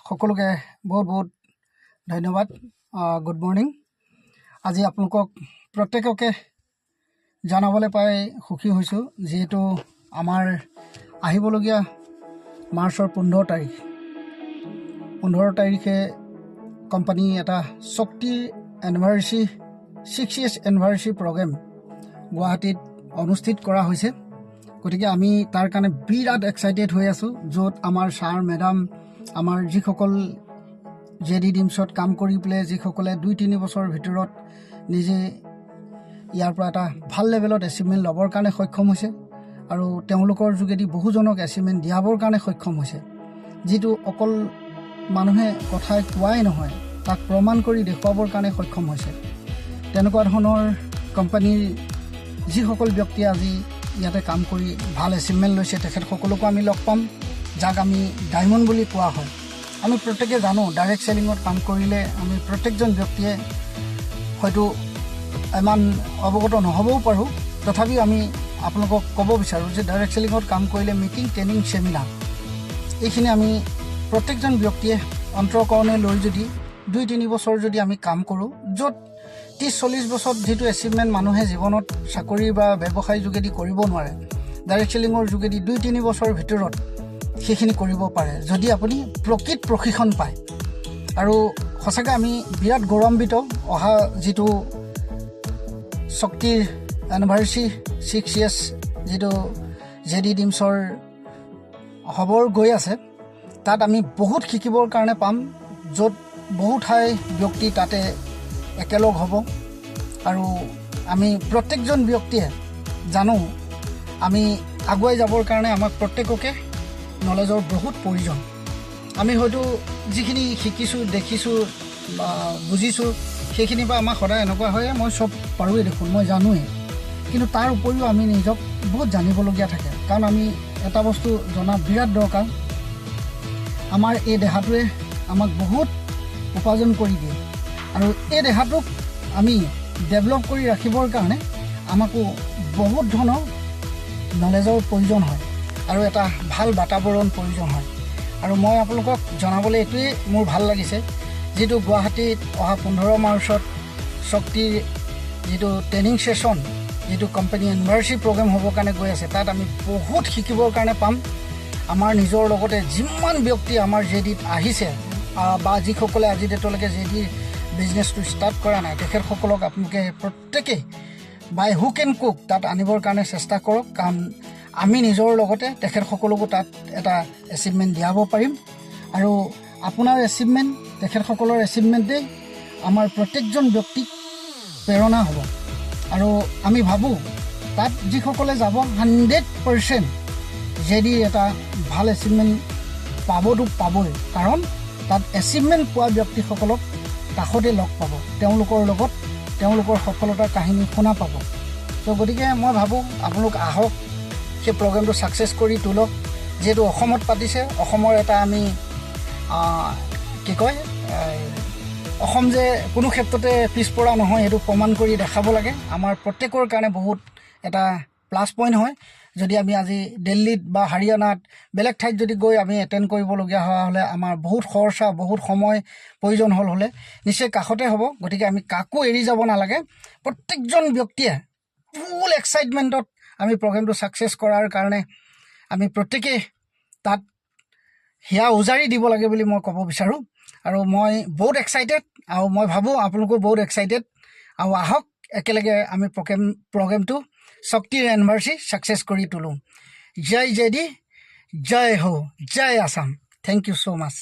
সকলোকে বহুত বহুত ধন্যবাদ। Good morning. আজি আপোনালোকক প্ৰত্যেককে জনাবলৈ পাই সুখী হৈছোঁ, যিহেতু আমাৰ আহিবলগীয়া মাৰ্চৰ 15 তাৰিখে কোম্পানী এটা শক্তি এনিভাৰ্চাৰী 6 years এনিভাৰ্চাৰী প্ৰগ্ৰেম গুৱাহাটীত অনুষ্ঠিত কৰা হৈছে। গতিকে আমি তাৰ কাৰণে বিৰাট এক্সাইটেড হৈ আছোঁ, য'ত আমাৰ ছাৰ মেডাম আমাৰ যিসকল জেডি ডিমছত কাম কৰি পেলাই যিসকলে 2-3 বছৰৰ ভিতৰত নিজে ইয়াৰ পৰা এটা ভাল লেভেলত এচিভমেণ্ট ল'বৰ কাৰণে সক্ষম হৈছে আৰু তেওঁলোকৰ যোগেদি বহুজনক এচিভমেণ্ট দিয়াবৰ কাৰণে সক্ষম হৈছে, যিটো অকল মানুহে কথাই কোৱাই নহয়, তাক প্ৰমাণ কৰি দেখুৱাবৰ কাৰণে সক্ষম হৈছে। তেনেকুৱা ধৰণৰ কোম্পানীৰ যিসকল ব্যক্তিয়ে আজি ইয়াতে কাম কৰি ভাল এচিভমেণ্ট লৈছে, তেখেতসকলকো আমি লগ পাম, যাক আমি ডায়মণ্ড বুলি কোৱা হয়। আমি প্ৰত্যেকে জানো ডাইৰেক্ট চেলিঙত কাম কৰিলে আমি প্ৰত্যেকজন ব্যক্তিয়ে হয়তো ইমান অৱগত নহ'বও পাৰোঁ, তথাপিও আমি আপোনালোকক ক'ব বিচাৰোঁ যে ডাইৰেক্ট চেলিঙত কাম কৰিলে মিটিং, ট্ৰেইনিং, ছেমিনাৰ এইখিনি আমি প্ৰত্যেকজন ব্যক্তিয়ে অন্তৰকৰণে লৈ যদি 2-3 বছৰ যদি আমি কাম কৰোঁ, য'ত 30-40 বছৰত যিটো এচিভমেণ্ট মানুহে জীৱনত চাকৰি বা ব্যৱসায় যোগেদি কৰিব নোৱাৰে, ডাইৰেক্ট চেলিঙৰ যোগেদি 2-3 বছৰৰ ভিতৰত সেইখিনি কৰিব পাৰে, যদি আপুনি প্ৰকৃত প্ৰশিক্ষণ পায়। আৰু সঁচাকৈ আমি বিৰাট গৌৰৱান্বিত, অহা যিটো শক্তিৰ এনিভাৰ্চাৰী 6 years যিটো জেডি ডিমছৰ হ'বৰ গৈ আছে, তাত আমি বহুত শিকিবৰ কাৰণে পাম, য'ত বহু ঠাই ব্যক্তি তাতে একেলগ হ'ব। আৰু আমি প্ৰত্যেকজন ব্যক্তিয়ে জানো আমি আগুৱাই যাবৰ কাৰণে আমাক প্ৰত্যেককে নলেজৰ বহুত প্ৰয়োজন। আমি হয়তো যিখিনি শিকিছোঁ, দেখিছোঁ বা বুজিছোঁ, সেইখিনিৰ পৰা আমাৰ সদায় এনেকুৱা হয় মই চব পাৰোঁৱেই দেখোন, মই জানোৱেই। কিন্তু তাৰ উপৰিও আমি নিজক বহুত জানিবলগীয়া থাকে, কাৰণ আমি এটা বস্তু জনা বিৰাট দৰকাৰ। আমাৰ এই দেহাটোৱে আমাক বহুত উপাৰ্জন কৰি দিয়ে, আৰু এই দেহাটোক আমি ডেভেলপ কৰি ৰাখিবৰ কাৰণে আমাকো বহুত ধৰণৰ নলেজৰ প্ৰয়োজন হয় আৰু এটা ভাল বাতাবৰণ প্ৰয়োজন হয়। আৰু মই আপোনালোকক জনাবলৈ এইটোৱেই মোৰ ভাল লাগিছে, যিটো গুৱাহাটীত অহা 15 মাৰ্চত শক্তিৰ যিটো ট্ৰেইনিং ছেশ্যন, যিটো কোম্পানী এনিভাৰ্চাৰী প্ৰগ্ৰেম হ'বৰ কাৰণে গৈ আছে, তাত আমি বহুত শিকিবৰ কাৰণে পাম। আমাৰ নিজৰ লগতে যিমান ব্যক্তি আমাৰ জেডিত আহিছে বা যিসকলে আজি ডেটলৈকে জেডিৰ বিজনেছটো ষ্টাৰ্ট কৰা নাই, তেখেতসকলক আপোনালোকে প্ৰত্যেকেই বাই হুক এণ্ড কুক তাত আনিবৰ কাৰণে চেষ্টা কৰক, কাৰণ আমি নিজৰ লগতে তেখেতসকলকো তাত এটা এচিভমেণ্ট দিয়াব পাৰিম। আৰু আপোনাৰ এচিভমেণ্ট, তেখেতসকলৰ এচিভমেণ্টেই আমাৰ প্ৰত্যেকজন ব্যক্তিক প্ৰেৰণা হ'ব। আৰু আমি ভাবোঁ তাত যিসকলে যাব 100% জেডিৰ এটা ভাল এচিভমেণ্ট পাবই, কাৰণ তাত এচিভমেণ্ট পোৱা ব্যক্তিসকলক কাষতে লগ পাব, তেওঁলোকৰ লগত তেওঁলোকৰ সফলতাৰ কাহিনী শুনা পাব। তো গতিকে মই ভাবোঁ আপোনালোক আহক, সেই প্ৰগ্ৰেমটো ছাকচেছ কৰি তোলক। যিহেতু অসমত পাতিছে, অসমৰ এটা আমি অসম যে কোনো ক্ষেত্ৰতে পিছপৰা নহয়, সেইটো প্ৰমাণ কৰি দেখাব লাগে। আমাৰ প্ৰত্যেকৰ কাৰণে বহুত এটা প্লাছ পইণ্ট হয় যদি আমি আজি দিল্লীত বা হাৰিয়ানাত বেলেগ ঠাইত যদি গৈ আমি এটেণ্ড কৰিবলগীয়া হোৱা হ'লে আমাৰ বহুত খৰচা, বহুত সময় প্ৰয়োজন হ'লে নিশ্চয় কাষতে হ'ব। গতিকে আমি কাকো এৰি যাব নালাগে, প্ৰত্যেকজন ব্যক্তিয়ে ফুল এক্সাইটমেণ্টত আমি প্ৰগ্ৰেমটো ছাকচেছ কৰাৰ কাৰণে আমি প্ৰত্যেকেই তাত হিয়া উজাৰি দিব লাগে বুলি মই ক'ব বিচাৰোঁ। আৰু মই বহুত এক্সাইটেড, আৰু মই ভাবোঁ আপোনালোকো বহুত এক্সাইটেড। আৰু আহক একেলগে আমি প্ৰগ্ৰেমটো শক্তিৰ এনিভাৰ্চাৰী ছাকচেছ কৰি তোলোঁ। জয় জেডি, জয় হো, জয় আসাম। থেংক ইউ ছ' মাছ।